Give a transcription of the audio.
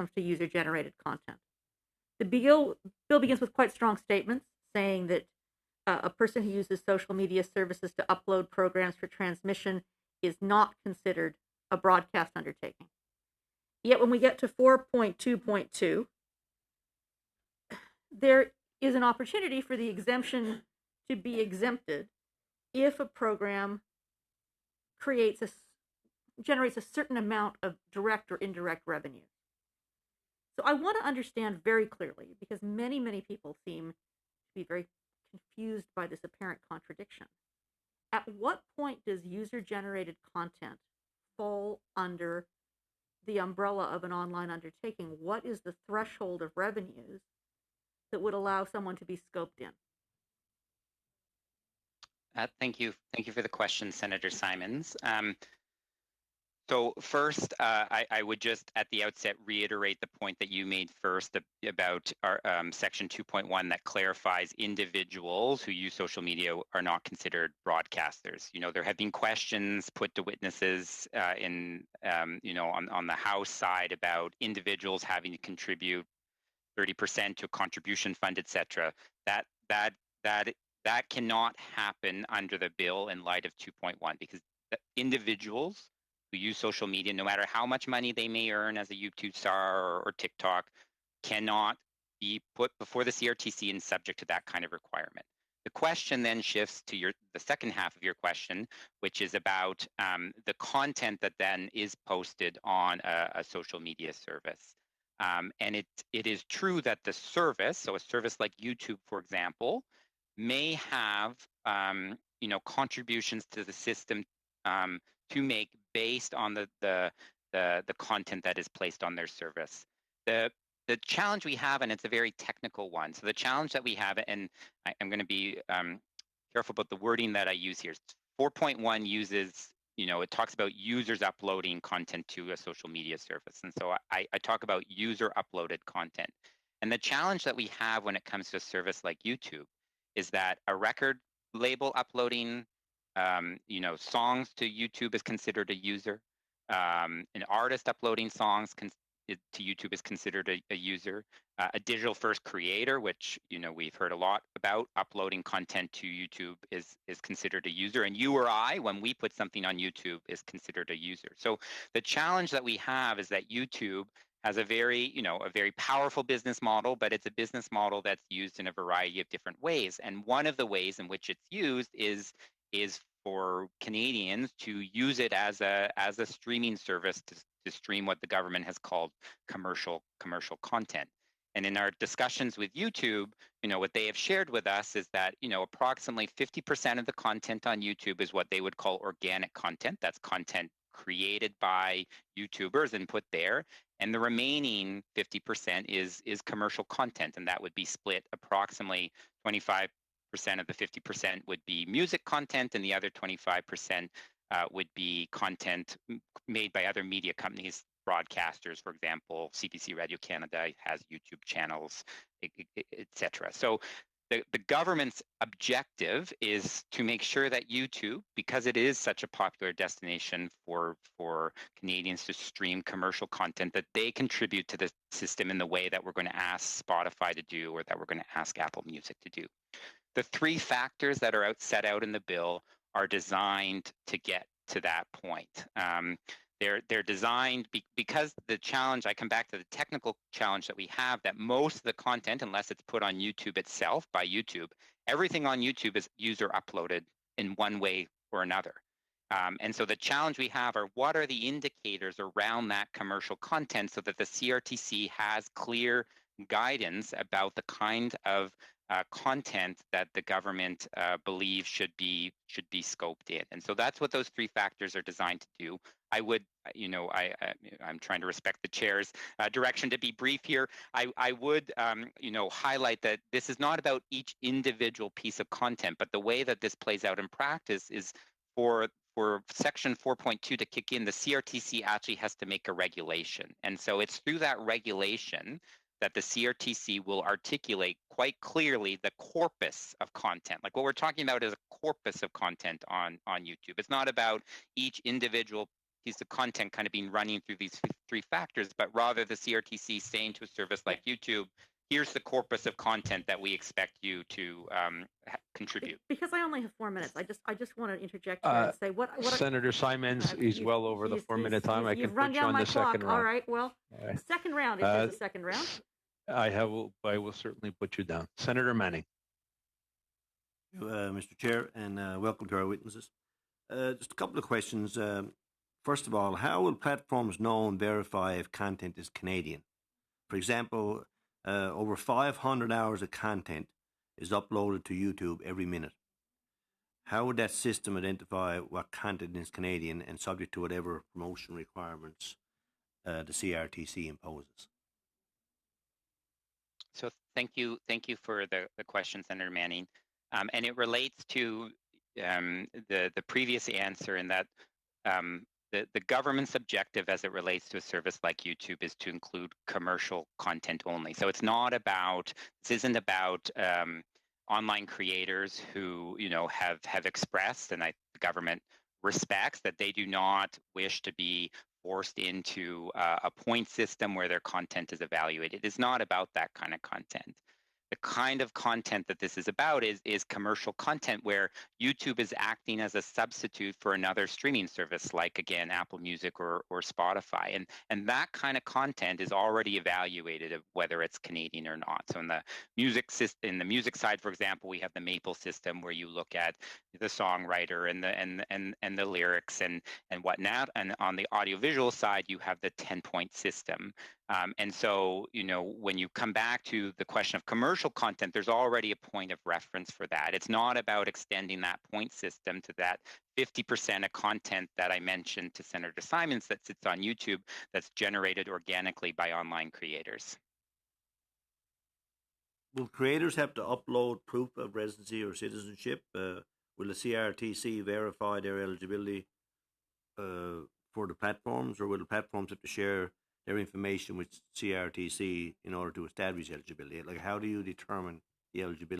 comes to user-generated content. The bill begins with quite strong statements saying that a person who uses social media services to upload programs for transmission is not considered a broadcast undertaking. Yet when we get to 4.2.2, there is an opportunity for the exemption to be exempted if a program generates a certain amount of direct or indirect revenue. So I want to understand very clearly, because many, many people seem to be very confused by this apparent contradiction. At what point does user-generated content fall under the umbrella of an online undertaking? What is the threshold of revenues that would allow someone to be scoped in? Thank you. Thank you for the question, Senator Simons. So first, I would just at the outset reiterate the point that you made first about our section 2.1 that clarifies individuals who use social media are not considered broadcasters. You know, there have been questions put to witnesses on the House side about individuals having to contribute 30% to a contribution fund, etc. That cannot happen under the bill in light of 2.1, because individuals who use social media, no matter how much money they may earn as a YouTube star or TikTok, cannot be put before the CRTC and subject to that kind of requirement. The question then shifts to the second half of your question, which is about the content that then is posted on a social media service. And it is true that the service, so a service like YouTube, for example, may have contributions to the system to make based on the content that is placed on their service. The challenge we have, and it's a very technical one. So the challenge that we have, and I'm going to be careful about the wording that I use here. 4.1 uses, it talks about users uploading content to a social media service. And so I talk about user uploaded content. And the challenge that we have when it comes to a service like YouTube is that a record label uploading songs to YouTube is considered a user. An artist uploading songs to YouTube is considered a user. A digital first creator, which we've heard a lot about, uploading content to YouTube is considered a user. And you or I, when we put something on YouTube, is considered a user. So the challenge that we have is that YouTube has a very powerful business model, but it's a business model that's used in a variety of different ways. And one of the ways in which it's used is for Canadians to use it as a streaming service to stream what the government has called commercial content. And in our discussions with YouTube, what they have shared with us is that approximately 50% of the content on YouTube is what they would call organic content. That's content created by YouTubers and put there. And the remaining 50% is commercial content, and that would be split approximately 25% of the 50% would be music content, and the other 25% would be content made by other media companies, broadcasters, for example. CBC Radio Canada has YouTube channels, etc. So the government's objective is to make sure that YouTube, because it is such a popular destination for Canadians to stream commercial content, that they contribute to the system in the way that we're going to ask Spotify to do, or that we're going to ask Apple Music to do. The three factors that are set out in the bill are designed to get to that point. They're designed because the challenge, I come back to the technical challenge that we have, that most of the content, unless it's put on YouTube itself by YouTube, everything on YouTube is user uploaded in one way or another. And so the challenge we have are, what are the indicators around that commercial content so that the CRTC has clear guidance about the kind of content that the government believes should be scoped in. And so that's what those three factors are designed to do. I would, I'm trying to respect the chair's direction to be brief here. I would, highlight that this is not about each individual piece of content, but the way that this plays out in practice is for section 4.2 to kick in, the CRTC actually has to make a regulation. And so it's through that regulation that the CRTC will articulate quite clearly the corpus of content. Like, what we're talking about is a corpus of content on YouTube. It's not about each individual piece of content kind of being running through these three factors, but rather the CRTC saying to a service like YouTube, here's the corpus of content that we expect you to contribute. Because I only have 4 minutes, I just want to interject here and say what Senator Simons, he's well over the 4-minute time. I can put you on the second round. All right, well, second round, if there's a second round. I will certainly put you down. Senator Manning. Mr. Chair, and welcome to our witnesses. Just a couple of questions. First of all, how will platforms know and verify if content is Canadian? For example, over 500 hours of content is uploaded to YouTube every minute. How would that system identify what content is Canadian and subject to whatever promotion requirements the CRTC imposes? So thank you for the question, Senator Manning. And it relates to the previous answer in that the government's objective as it relates to a service like YouTube is to include commercial content only. So it's not about, this isn't about online creators who, have expressed, and the government respects, that they do not wish to be forced into a point system where their content is evaluated. It's not about that kind of content. The kind of content that this is about is commercial content where YouTube is acting as a substitute for another streaming service, like, again, Apple Music or Spotify. And that kind of content is already evaluated of whether it's Canadian or not. So in the music side, for example, we have the Maple system where you look at the songwriter and the lyrics and whatnot. And on the audiovisual side, you have the 10-point system. And so, when you come back to the question of commercial content, there's already a point of reference for that. It's not about extending that point system to that 50% of content that I mentioned to Senator Simons that sits on YouTube that's generated organically by online creators. Will creators have to upload proof of residency or citizenship? Will the CRTC verify their eligibility for the platforms, or will the platforms have to share their information with CRTC in order to establish eligibility? Like, how do you determine the eligibility?